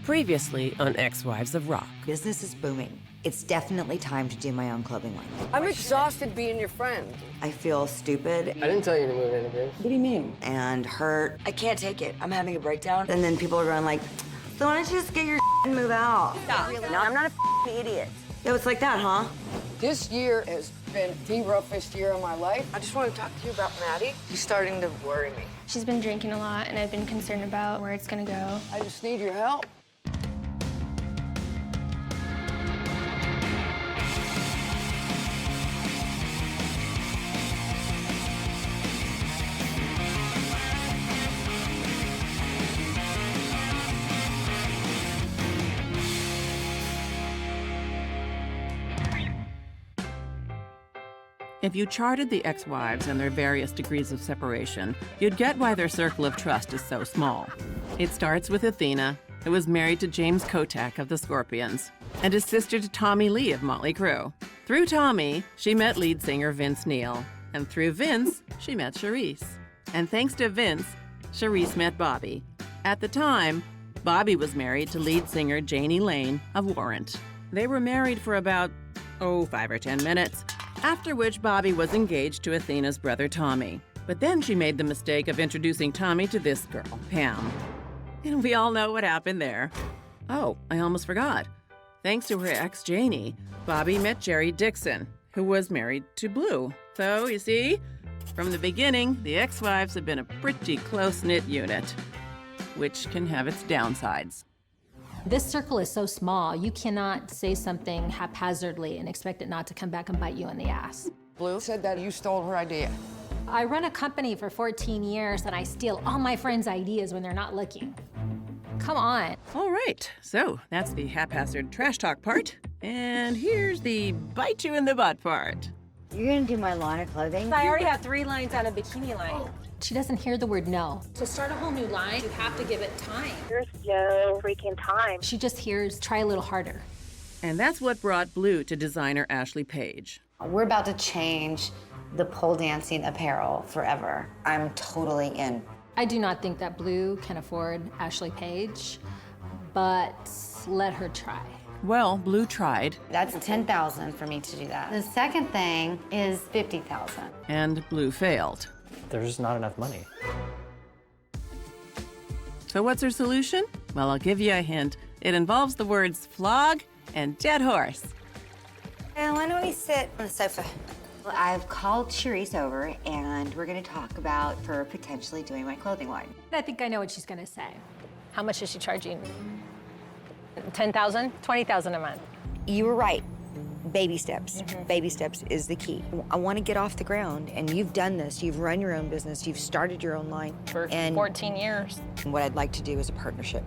Previously on Ex-Wives of Rock. Business is booming. It's definitely time to do my own clothing line. I'm exhausted being your friend. I feel stupid. I didn't tell you to move in, bitch. What do you mean? And hurt. I can't take it. I'm having a breakdown. And then people are going like, so why don't you just get your and move out? Stop. No, I'm not a idiot. Yeah, it's like that, huh? This year has been the roughest year of my life. I just want to talk to you about Maddie. She's starting to worry me. She's been drinking a lot, and I've been concerned about where it's gonna go. I just need your help. If you charted the ex-wives and their various degrees of separation, you'd get why their circle of trust is so small. It starts with Athena, who was married to James Kotak of the Scorpions, and is sister to Tommy Lee of Motley Crue. Through Tommy, she met lead singer Vince Neil, and through Vince, she met Sharise. And thanks to Vince, Sharise met Bobbie. At the time, Bobbie was married to lead singer Janie Lane of Warrant. They were married for about, 5 or 10 minutes, after which Bobbie was engaged to Athena's brother Tommy. But then she made the mistake of introducing Tommy to this girl, Pam. And we all know what happened there. Oh, I almost forgot. Thanks to her ex Janie, Bobbie met Jerry Dixon, who was married to Blue. So, you see, from the beginning, the ex-wives have been a pretty close-knit unit, which can have its downsides. This circle is so small, you cannot say something haphazardly and expect it not to come back and bite you in the ass. Blue said that you stole her idea. I run a company for 14 years and I steal all my friends' ideas when they're not looking. Come on. All right, so that's the haphazard trash talk part. And here's the bite you in the butt part. You're gonna do my line of clothing? I already have 3 lines on a bikini line. She doesn't hear the word no. To start a whole new line, you have to give it time. There's no freaking time. She just hears, try a little harder. And that's what brought Blue to designer Ashley Page. We're about to change the pole dancing apparel forever. I'm totally in. I do not think that Blue can afford Ashley Page, but let her try. Well, Blue tried. That's $10,000 for me to do that. The second thing is $50,000. And Blue failed. There's just not enough money. So what's her solution? Well, I'll give you a hint. It involves the words flog and dead horse. And why don't we sit on the sofa? Well, I've called Sharise over, and we're gonna talk about her potentially doing my clothing line. I think I know what she's gonna say. How much is she charging? 10,000, 20,000 a month. You were right. Baby steps. Baby steps is the key. I want to get off the ground, and you've done this. You've run your own business. You've started your own line. For and 14 years. what I'd like to do is a partnership.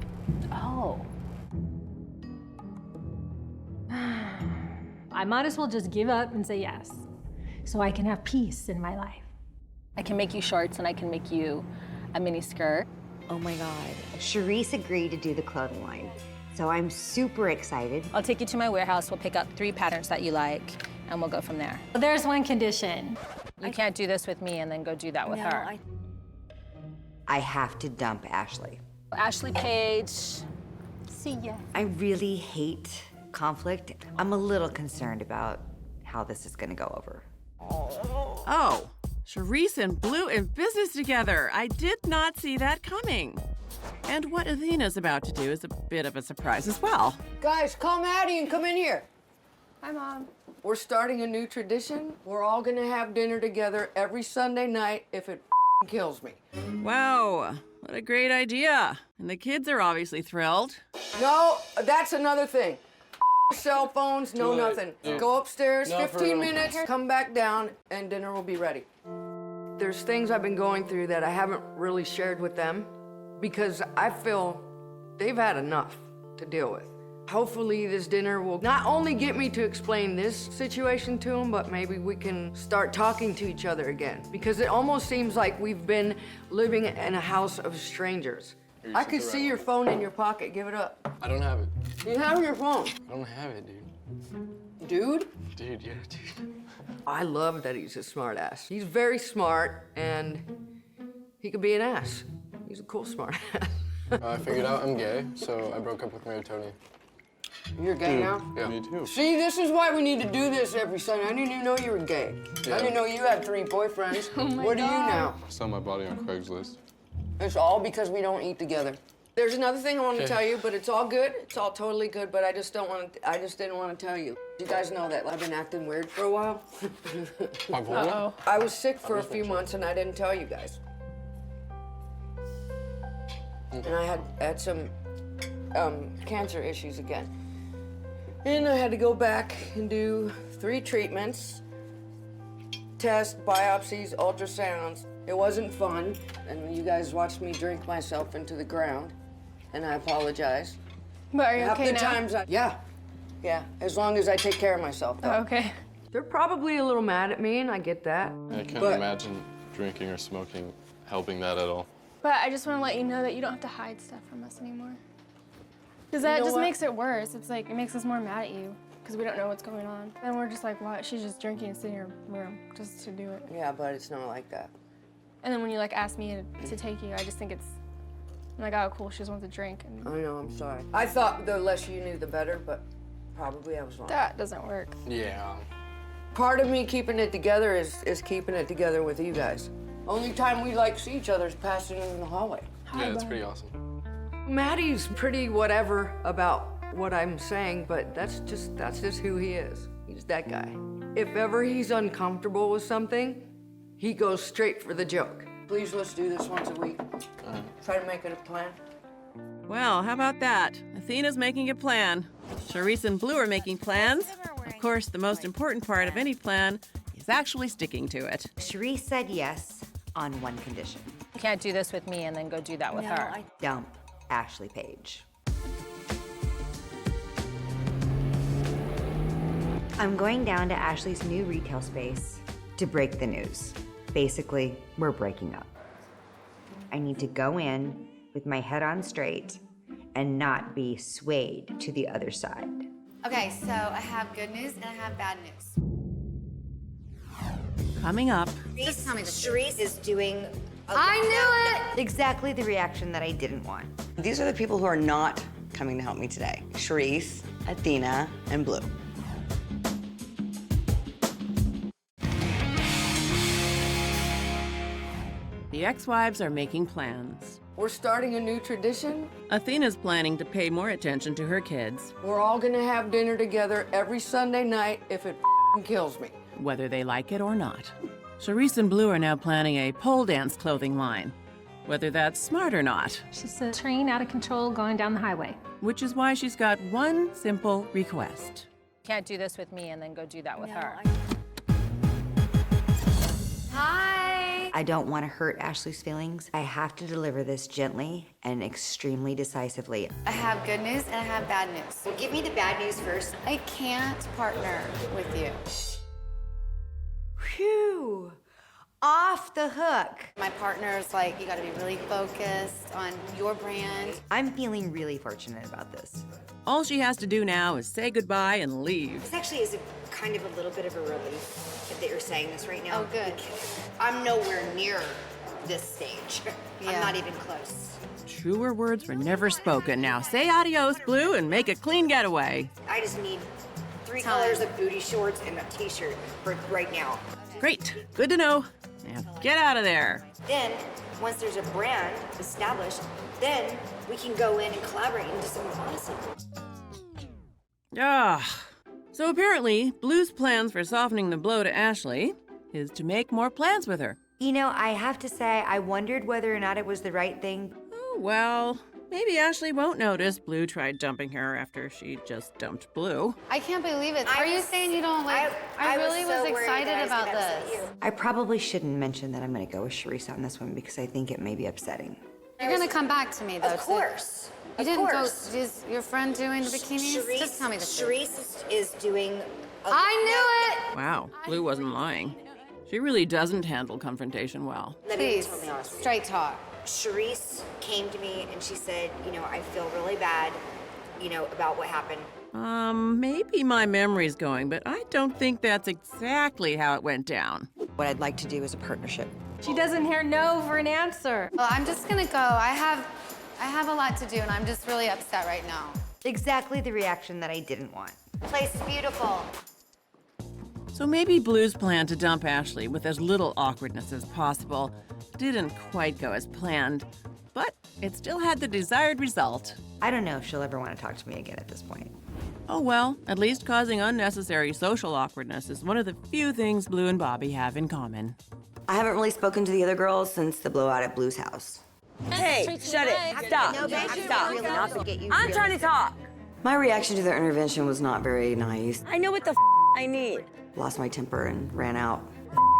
Oh. I might as well just give up and say yes, so I can have peace in my life. I can make you shorts and I can make you a mini skirt. Oh my God. Sharise agreed to do the clothing line, so I'm super excited. I'll take you to my warehouse. We'll pick up 3 patterns that you like and we'll go from there. There's one condition. You can't do this with me and then go do that with her. I have to dump Ashley. Ashley Page. See ya. I really hate conflict. I'm a little concerned about how this is gonna go over. Oh, Sharise and Blue in business together. I did not see that coming. And what Athena's about to do is a bit of a surprise as well. Guys, call Maddie and come in here. Hi, Mom. We're starting a new tradition. We're all gonna have dinner together every Sunday night if it kills me. Wow, what a great idea. And the kids are obviously thrilled. No, that's another thing. Cell phones, no nothing. Go upstairs, 15 minutes, come back down, and dinner will be ready. There's things I've been going through that I haven't really shared with them because I feel they've had enough to deal with. Hopefully this dinner will not only get me to explain this situation to them, but maybe we can start talking to each other again. Because it almost seems like we've been living in a house of strangers. I could see your phone in your pocket. Give it up. I don't have it. You have your phone. I don't have it, dude. Dude? Dude, yeah, dude. I love that he's a smart ass. He's very smart, and he could be an ass. He's a cool smart ass. I figured out I'm gay, so I broke up with Mary Tony. You're gay now? Yeah. Me too. See, this is why we need to do this every Sunday. I didn't even know you were gay. Yeah. I didn't know you had 3 boyfriends. What are you now? I sell my body on Craigslist. It's all because we don't eat together. There's another thing I want to tell you, but it's all good. It's all totally good, but I just didn't want to tell you. You guys know that I've been acting weird for a while. Uh-oh. I was sick for a few months and I didn't tell you guys. And I had some cancer issues again. And I had to go back and do 3 treatments, tests, biopsies, ultrasounds. It wasn't fun, and you guys watched me drink myself into the ground, and I apologize. But are you Half okay the now? times yeah, as long as I take care of myself, though. Oh, okay. They're probably a little mad at me, and I get that. I can't but imagine drinking or smoking helping that at all. But I just want to let you know that you don't have to hide stuff from us anymore. Because that know just what? makes it worse. It's like, it makes us more mad at you because we don't know what's going on. And we're just like, what? She's just drinking and sitting in her room just to do it. Yeah, but it's not like that. And then when you like ask me to take you, I just think it's, I'm like, oh, cool, she just wants a drink. And I know, I'm sorry. I thought the less you knew, the better, but probably I was wrong. that doesn't work. Yeah. Part of me keeping it together is keeping it together with you guys. Only time we like see each other is passing in the hallway. Yeah, it's pretty awesome. Maddie's pretty whatever about what I'm saying, but that's just who he is. He's that guy. If ever he's uncomfortable with something, he goes straight for the joke. Please, let's do this once a week. Try to make it a plan. Well, how about that? Athena's making a plan. Sharise and Blue are making plans. Of course, the most important part of any plan is actually sticking to it. Sharise said yes on one condition. You can't do this with me and then go do that with her. Dump Ashley Page. I'm going down to Ashley's new retail space to break the news. Basically, we're breaking up. I need to go in with my head on straight and not be swayed to the other side. Okay, so I have good news and I have bad news. Coming up, Just tell me the truth. Sharise is doing. I knew it! Exactly the reaction that I didn't want. These are the people who are not coming to help me today. Sharise, Athena, and Blue. the ex-wives are making plans. We're starting a new tradition. Athena's planning to pay more attention to her kids, We're all gonna have dinner together every Sunday night if it kills me. whether they like it or not. Sharise and Blue are now planning a pole dance clothing line, whether that's smart or not, She's a train out of control going down the highway. which is why she's got one simple request. You can't do this with me and then go do that with her. Hi! I don't want to hurt Ashley's feelings. I have to deliver this gently and extremely decisively. I have good news and I have bad news. Well, give me the bad news first. I can't partner with you. Phew. Off the hook. My partner's like, you gotta be really focused on your brand. I'm feeling really fortunate about this. All she has to do now is say goodbye and leave. This actually is kind of a little bit of a relief that you're saying this right now. Oh, good. I'm nowhere near this stage. I'm Yeah. not even close. Truer words were never spoken. Now say adios, Blue, and make a clean getaway. I just need 3 Time. colors of booty shorts and a t-shirt for right now. Great. Good to know. Now get out of there. Then, once there's a brand established, then we can go in and collaborate and do something awesome. So apparently, Blue's plans for softening the blow to Ashley is to make more plans with her. You know, I have to say, I wondered whether or not it was the right thing. Oh, well, maybe Ashley won't notice Blue tried dumping her after she just dumped Blue. I can't believe it. I Are you was- saying you don't like? I really was so worried excited that I was about gonna upset this. you. I probably shouldn't mention that I'm gonna go with Sharise on this one because I think it may be upsetting. You're gonna come back to me though. Of course. You Of didn't course. go. Is your friend doing the bikinis? Just tell me the truth. Sharise is doing. I knew it. Wow, Blue wasn't lying. She really doesn't handle confrontation well. Let me be Please, totally honest with you. straight talk. Sharise came to me and she said, you know, I feel really bad, you know, about what happened. Maybe my memory's going, but I don't think that's exactly how it went down. What I'd like to do is a partnership. She doesn't hear no for an answer. Well, I'm just gonna go. I I have a lot to do, and I'm just really upset right now. Exactly the reaction that I didn't want. The place is beautiful. So maybe Blue's plan to dump Ashley with as little awkwardness as possible didn't quite go as planned, but it still had the desired result. I don't know if she'll ever want to talk to me again at this point. Oh well, at least causing unnecessary social awkwardness is one of the few things Blue and Bobbie have in common. I haven't really spoken to the other girls since the blowout at Blue's house. Hey, shut it. Stop. No, babe, Stop. really not to get you I'm really trying to talk. My reaction to their intervention was not very nice. I know what the I need. Lost my temper and ran out.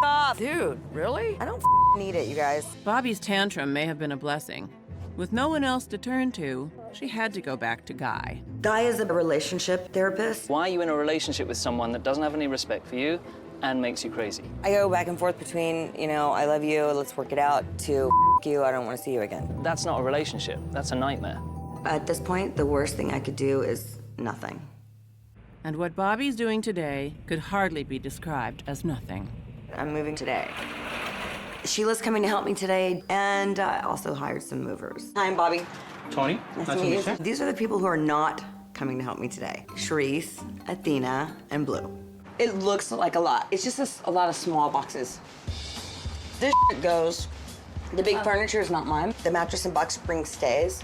Off. Dude, really? I don't need it, you guys. Bobbie's tantrum may have been a blessing. With no one else to turn to, she had to go back to Guy. Guy is a relationship therapist. Why are you in a relationship with someone that doesn't have any respect for you and makes you crazy? I go back and forth between, I love you, let's work it out, to you, I don't want to see you again. That's not a relationship. That's a nightmare. At this point, the worst thing I could do is nothing. And what Bobbie's doing today could hardly be described as nothing. I'm moving today. Sheila's coming to help me today, and I also hired some movers. Hi, I'm Bobbie. Tony, Nice to meet you. These are the people who are not coming to help me today. Sharise, Athena, and Blue. It looks like a lot. It's just a lot of small boxes. This goes. The big furniture is not mine. The mattress and box spring stays.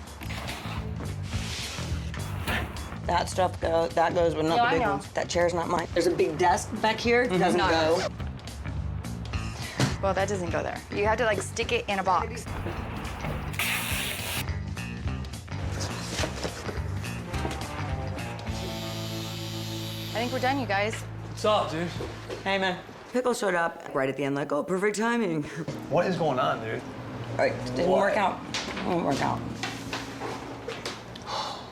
That stuff goes, that goes, but not the big ones. That chair's not mine. There's a big desk back here, doesn't go. Well, that doesn't go there. You have to, stick it in a box. I think we're done, you guys. What's up, dude? Hey, man. Pickle showed up right at the end, like, oh, perfect timing. What is going on, dude? All right, didn't work out. Didn't work out.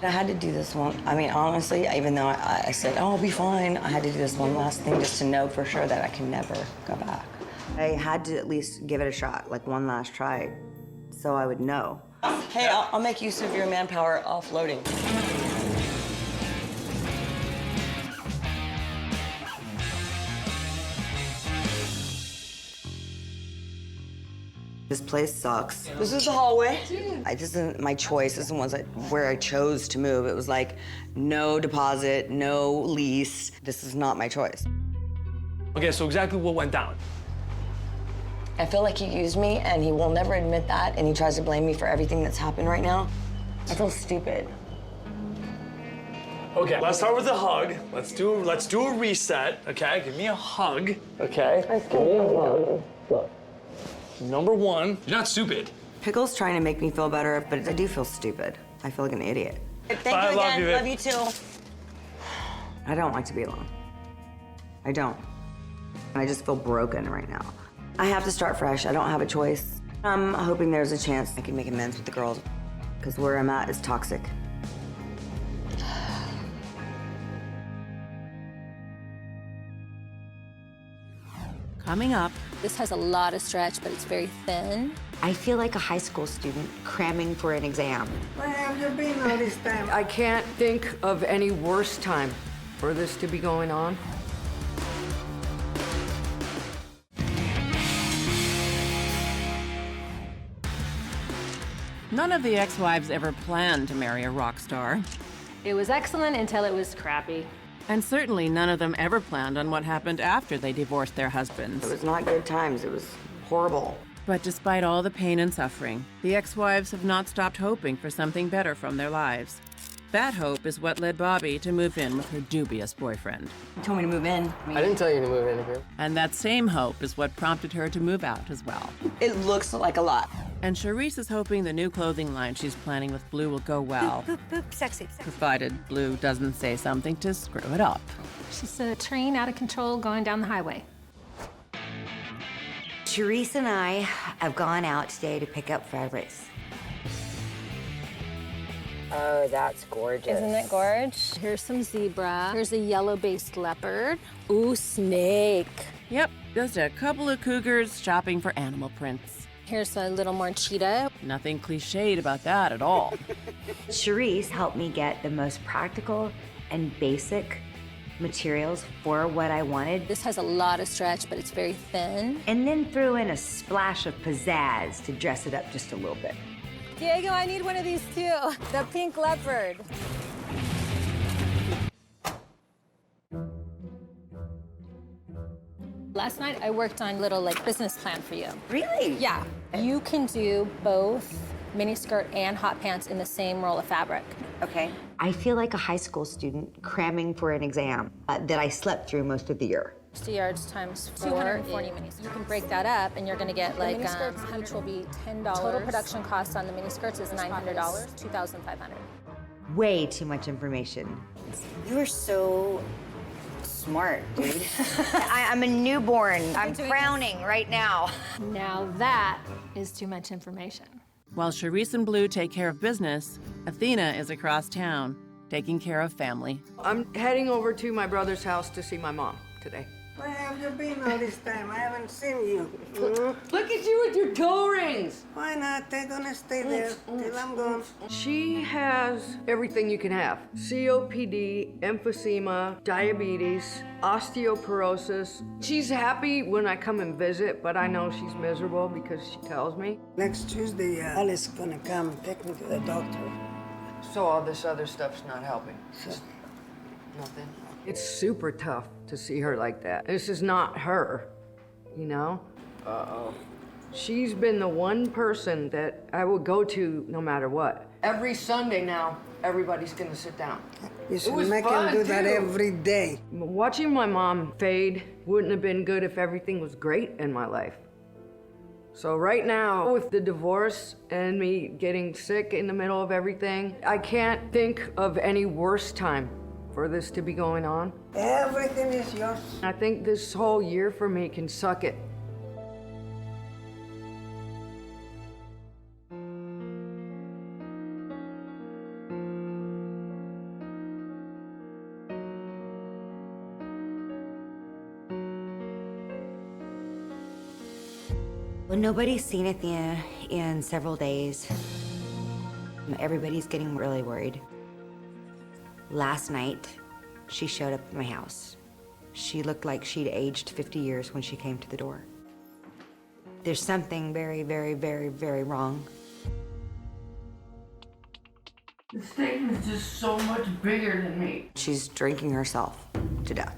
I had to do this one. I mean, honestly, even though I said, oh, I'll be fine, I had to do this one last thing just to know for sure that I can never go back. I had to at least give it a shot, like one last try, so I would know. Hey, I'll make use of your manpower offloading. This place sucks. This is the hallway. This isn't my choice. This is where I chose to move. It was like, no deposit, no lease. This is not my choice. Okay, so exactly what went down? I feel like he used me, and he will never admit that, and he tries to blame me for everything that's happened right now. I feel stupid. Okay, let's start with a hug. Let's do a reset. Okay, give me a hug. Okay. Give me a hug. Look. Number one, you're not stupid. Pickle's trying to make me feel better, but I do feel stupid. I feel like an idiot. Thank you again. Love you too. I don't like to be alone. I don't. I just feel broken right now. I have to start fresh. I don't have a choice. I'm hoping there's a chance I can make amends with the girls, because where I'm at is toxic. Coming up. This has a lot of stretch, but it's very thin. I feel like a high school student cramming for an exam. Where have you been all this time? I can't think of any worse time for this to be going on. None of the ex-wives ever planned to marry a rock star. It was excellent until it was crappy. And certainly none of them ever planned on what happened after they divorced their husbands. It was not good times. It was horrible. But despite all the pain and suffering, the ex-wives have not stopped hoping for something better from their lives. That hope is what led Bobbie to move in with her dubious boyfriend. You told me to move in. I didn't tell you to move in here. And that same hope is what prompted her to move out as well. It looks like a lot. And Sharise is hoping the new clothing line she's planning with Blue will go well. Boop, boop, sexy. Provided Blue doesn't say something to screw it up. She's a train out of control going down the highway. Sharise and I have gone out today to pick up fabrics. Oh, that's gorgeous. Isn't it gorgeous? Here's some zebra. Here's a yellow-based leopard. Ooh, snake. Yep, just a couple of cougars shopping for animal prints. Here's a little more cheetah. Nothing cliched about that at all. Sharise helped me get the most practical and basic materials for what I wanted. This has a lot of stretch, but it's very thin. And then threw in a splash of pizzazz to dress it up just a little bit. Diego, I need one of these too. The pink leopard. Last night I worked on a little business plan for you. Really? Yeah. You can do both miniskirt and hot pants in the same roll of fabric. Okay. I feel like a high school student cramming for an exam that I slept through most of the year. 60 yards times 4 240 minis. You can break that up and you're gonna get each will be $10. Total production cost on the miniskirts is $900, $2,500. Way too much information. You are so smart, dude. I'm a newborn. I'm crowning right now. Now that is too much information. While Sharise and Blue take care of business, Athena is across town, taking care of family. I'm heading over to my brother's house to see my mom today. Where have you been all this time? I haven't seen you. Look at you with your toe rings. Why not? They're gonna stay there till I'm gone. She has everything you can have. COPD, emphysema, diabetes, osteoporosis. She's happy when I come and visit, but I know she's miserable because she tells me. Next Tuesday, Alice is gonna come and take me to the doctor. So all this other stuff's not helping? Just nothing? It's super tough to see her like that. This is not her, you know? Uh-oh. She's been the one person that I would go to no matter what. Every Sunday now, everybody's gonna sit down. You should make him do that every day. Watching my mom fade wouldn't have been good if everything was great in my life. So right now, with the divorce and me getting sick in the middle of everything, I can't think of any worse time for this to be going on. Everything is yours. I think this whole year for me can suck it. Well, nobody's seen Athena in several days. Everybody's getting really worried. Last night, she showed up at my house. She looked like she'd aged 50 years when she came to the door. There's something very, very, very, very wrong. This thing is just so much bigger than me. She's drinking herself to death.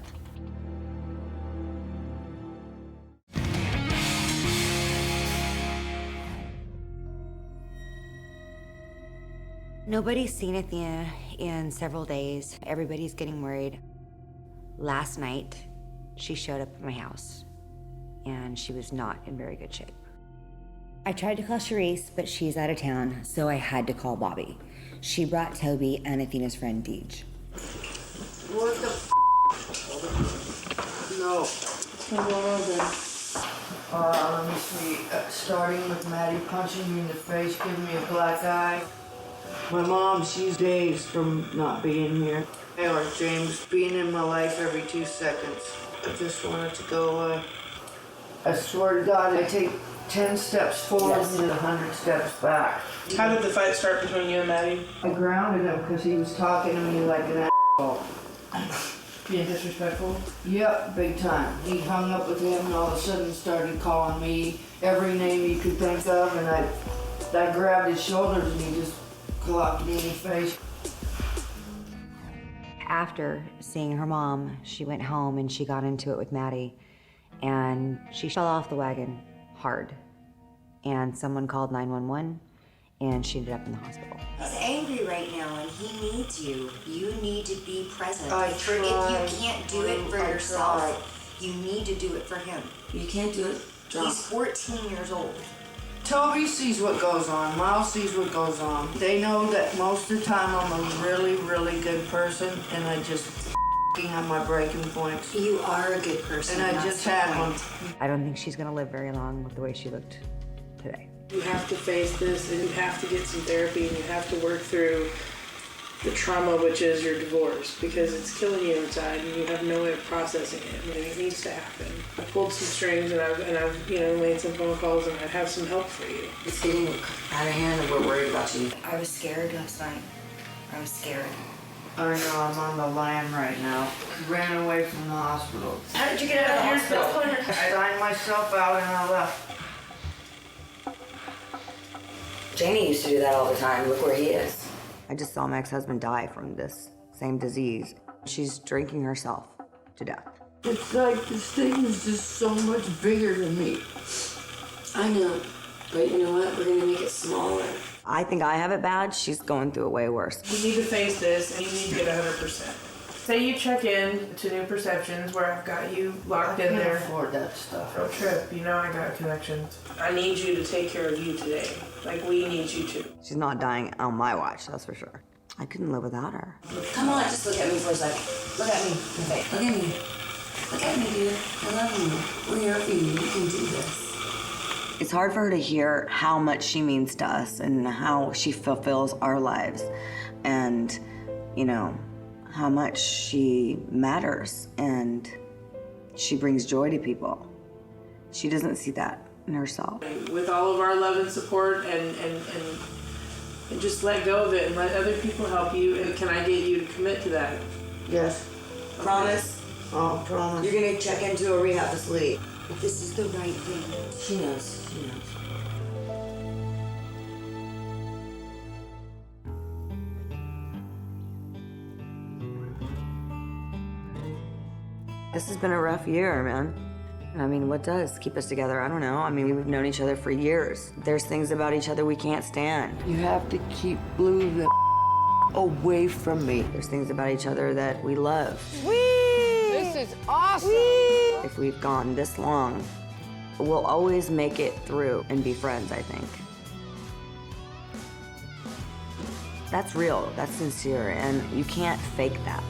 Nobody's seen Athena in several days. Everybody's getting worried. Last night, she showed up at my house, and she was not in very good shape. I tried to call Sharise, but she's out of town, so I had to call Bobbie. She brought Toby and Athena's friend, Deej. What the No. Let me see. Starting with Maddie punching me in the face, giving me a black eye. My mom, she's days from not being here. Or James being in my life every 2 seconds. I just wanted to go away. I swear to God, I take 10 steps forward and 100 steps back. How did the fight start between you and Maddie? I grounded him because he was talking to me like an asshole. Being disrespectful? Yep, big time. He hung up with him and all of a sudden started calling me every name he could think of, and I grabbed his shoulders and he just clocked me in the face. After seeing her mom, she went home and she got into it with Maddie, and she fell off the wagon hard. And someone called 911, and she ended up in the hospital. He's angry right now, and he needs you. You need to be present. If you can't do it for yourself, you need to do it for him. You can't do it. He's 14 years old. Toby sees what goes on. Miles sees what goes on. They know that most of the time I'm a really, really good person, and I just have my breaking points. You are a good person. And I just had one. I don't think she's gonna live very long with the way she looked today. You have to face this, and you have to get some therapy, and you have to work through the trauma, which is your divorce, because it's killing you inside, and you have no way of processing it. I mean, it needs to happen. I pulled some strings, and I've made some phone calls, and I have some help for you. It's getting out of hand, and we're worried about you. I was scared last night. I was scared. I know, I'm on the lam right now. Ran away from the hospital. How did you get out of the hospital? I signed myself out and I left. Janie used to do that all the time. Look where he is. I just saw my ex-husband die from this same disease. She's drinking herself to death. It's like this thing is just so much bigger than me. I know, but you know what? We're gonna make it smaller. I think I have it bad. She's going through it way worse. You need to face this, and you need to get 100%. Say you check in to New Perceptions, where I've got you locked in there. I can't afford that stuff. Road trip, you know I got connections. I need you to take care of you today. Like, we need you to. She's not dying on my watch, that's for sure. I couldn't live without her. Come on, just look at me for a second. Look at me. Okay, look at me. Look at me, dude. I love you. We're here for you. You can do this. It's hard for her to hear how much she means to us and how she fulfills our lives and, you know, how much she matters and she brings joy to people. She doesn't see that in herself. With all of our love and support and just let go of it and let other people help you. And can I get you to commit to that? Yes. Promise? Oh, promise. You're gonna check into a rehab facility. If this is the right thing. She knows. She knows. This has been a rough year, man. I mean, what does keep us together? I don't know. I mean, we've known each other for years. There's things about each other we can't stand. You have to keep Blue the away from me. There's things about each other that we love. This is awesome. If we've gone this long, we'll always make it through and be friends, I think. That's real, that's sincere, and you can't fake that.